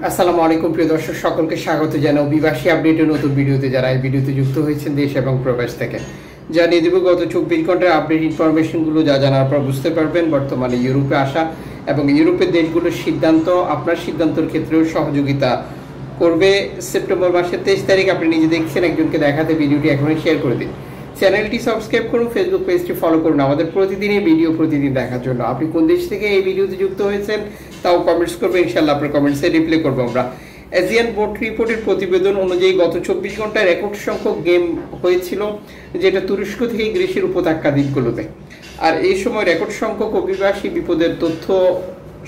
আসসালামু আলাইকুম প্রিয় দর্শক, সকলকে স্বাগত জানাই অভিবাসী আপডেটের নতুন ভিডিওতে। যারা এই ভিডিওতে যুক্ত হয়েছেন দেশ এবং প্রবাস থেকে, জানিয়ে দেব গত 24 ঘন্টার আপডেট ইনফরমেশনগুলো। যা জানার পর বুঝতে পারবেন বর্তমানে ইউরোপে আসা এবং ইউরোপের দেশগুলোর সিদ্ধান্ত আপনার সিদ্ধান্তের ক্ষেত্রেও সহযোগিতা করবে। সেপ্টেম্বর মাসের 23 তারিখ আপনি নিজে দেখছেন, একজনকে দেখাতে ভিডিওটি এখনই শেয়ার করে দিন। চ্যানেলটি সাবস্ক্রাইব করুন, ফেসবুক পেজটি ফলো করুন আমাদের প্রতিদিনের ভিডিও প্রতিদিন দেখার জন্য। আপনি কোন দেশ থেকে এই ভিডিওতে যুক্ত হয়েছেন তাও কমেন্টস করবেন, ইনশাআল্লাহ আপনার কমেন্টসে রিপ্লাই করবো আমরা। এশিয়ান বোর্ড রিপোর্টের প্রতিবেদন অনুযায়ী গত 24 ঘন্টায় রেকর্ড সংখ্যক গেম হয়েছিল, যেটা তুরস্ক থেকে গ্রিসের উপত্যকা দ্বীপগুলোতে। আর এই সময় রেকর্ড সংখ্যক অভিবাসী বিপদের তথ্য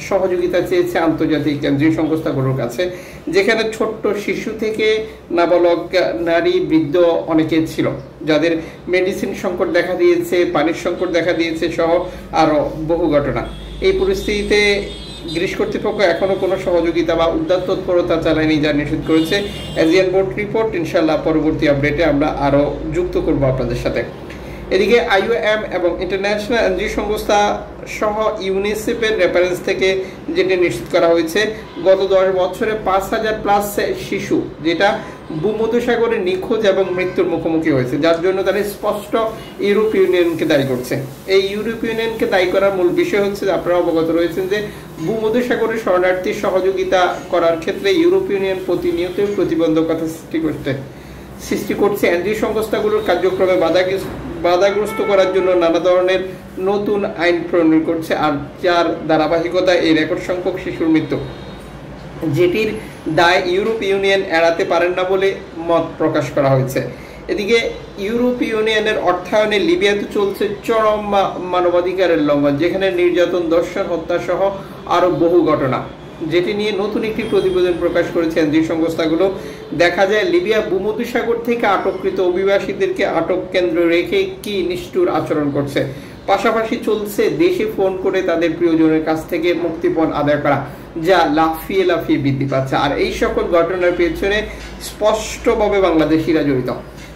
সহযোগিতা চেয়েছে আন্তর্জাতিক কেন্দ্রীয় সংস্থাগুলোর কাছে, যেখানে ছোট্ট শিশু থেকে নাবালক নারী বৃদ্ধ অনেকে ছিল, যাদের মেডিসিন সংকট দেখা দিয়েছে, পানির সংকট দেখা দিয়েছে সহ আরও বহু ঘটনা। এই পরিস্থিতিতে গ্রিস কর্তৃপক্ষ এখনো কোনো সহযোগিতা বা উদ্ধার তৎপরতা চালায়নি, যা নিশ্চিত করেছে এশিয়ান বোর্ড রিপোর্ট। ইনশাআল্লাহ পরবর্তী আপডেটে আমরা আরও যুক্ত করব আপনাদের সাথে। এদিকে IOM এবং ইন্টারন্যাশনাল এনজিও সংস্থা সহ ইউনিসেফের রেফারেন্স থেকে যেটা নিশ্চিত করা হয়েছে, গত 10 বছরে 5000+ শিশু যেটা ভূমধ্যসাগরে নিখোঁজ এবং মৃত্যুর মুখোমুখি হয়েছে, যার জন্য তারা স্পষ্ট ইউরোপ ইউনিয়নকে দায়ী করছে। এই ইউরোপ ইউনিয়নকে দায়ী করার মূল বিষয় হচ্ছে যে আপনারা অবগত রয়েছেন যে ভূমধ্যসাগরে শরণার্থী সহযোগিতা করার ক্ষেত্রে ইউরোপ ইউনিয়ন প্রতিনিয়ত প্রতিবন্ধকতা সৃষ্টি করছে। এনজিও সংস্থাগুলোর কার্যক্রমে বাধাগ্রস্ত করার জন্য নানা ধরনের নতুন আইন প্রণয়ন করছে, আর যার ধারাবাহিকতা এই রেকর্ড সংখ্যক শিশুর মৃত্যু, যেটির দায় ইউরোপ ইউনিয়ন এড়াতে পারেন না বলে মত প্রকাশ করা হয়েছে। এদিকে ইউরোপ ইউনিয়নের অর্থায়নে লিবিয়াতে চলছে চরম মানবাধিকারের লঙ্ঘন, যেখানে নির্যাতন, ধর্ষণ, হত্যা সহ আরো বহু ঘটনা, যেটি নিয়ে নতুন একটি প্রতিবেদন প্রকাশ করেছে এনজিও সংস্থাগুলো। দেখা যায় লিবিয়া ভূমধ্যসাগর থেকে আটককৃত অভিবাসীদেরকে আটক কেন্দ্র রেখে কি নিষ্ঠুর আচরণ করছে। পাশাপাশি চলছে দেশে ফোন করে তাদের প্রিয়জনের কাছ থেকে মুক্তিপণ আদায় করা, যা লাফিয়ে লাফিয়ে বৃদ্ধি পাচ্ছে। আর এই সকল ঘটনার পেছনে স্পষ্টভাবে বাংলাদেশিরা জড়িত।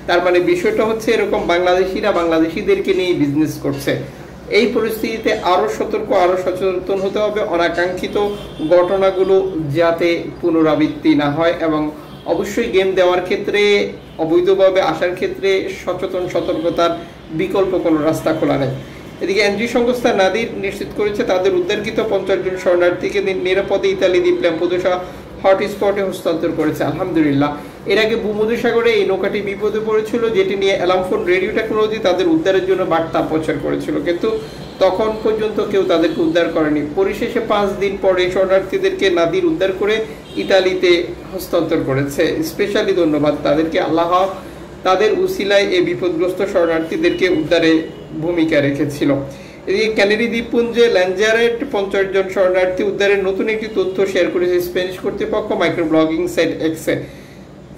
তার মানে বিষয়টা হচ্ছে এরকম, বাংলাদেশিরা বাংলাদেশিদেরকে নিয়ে বিজনেস করছে। এই পরিস্থিতিতে আরো সতর্ক, আরো সচেতন হতে হবে, অনাকাঙ্ক্ষিত ঘটনাগুলো যাতে পুনরাবৃত্তি না হয়। এবং অবশ্যই গেম দেওয়ার ক্ষেত্রে, অবৈধভাবে আসার ক্ষেত্রে সতর্কতার বিকল্প কোনো রাস্তা খোলা নেই। এদিকে এনজিও সংস্থা নাদির নিশ্চিত করেছে তাদের উদ্ধারকৃত 50 জন শরণার্থীকে নিরাপদে ইতালি দ্বীপ ল্যাম্পেদুসা হটস্পটে হস্তান্তর করেছে, আলহামদুলিল্লাহ। এর আগে ভূমধ্যসাগরে এই নৌকাটি বিপদে পড়েছিল, যেটি নিয়ে অ্যালামফোন রেডিও টেকনোলজি তাদের উদ্ধারের জন্য বার্তা প্রচার করেছিল, কিন্তু তখন পর্যন্ত কেউ তাদেরকে উদ্ধার করেনি। পরিশেষে 5 দিন পরে শরণার্থীদেরকে নাদির উদ্ধার করে ইতালিতে হস্তান্তর করেছে। স্পেশালি ধন্যবাদ তাদেরকে, আল্লাহ তাদের উসিলায় এই বিপদগ্রস্ত শরণার্থীদেরকে উদ্ধারে ভূমিকা রেখেছিল। এদিকে ক্যানারি দ্বীপপুঞ্জে ল্যাঞ্জারেট 50 জন শরণার্থী উদ্ধারের নতুন একটি তথ্য শেয়ার করেছে স্প্যানিশ কর্তৃপক্ষ মাইক্রো ব্লগিং সাইট এক্সে।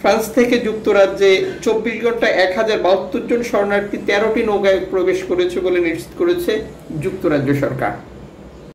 ফ্রান্স থেকে যুক্তরাজ্যে 24 ঘন্টায় 1072 জন শরণার্থী 13টি নৌকায় প্রবেশ করেছে বলে নিশ্চিত করেছে যুক্তরাজ্য সরকার।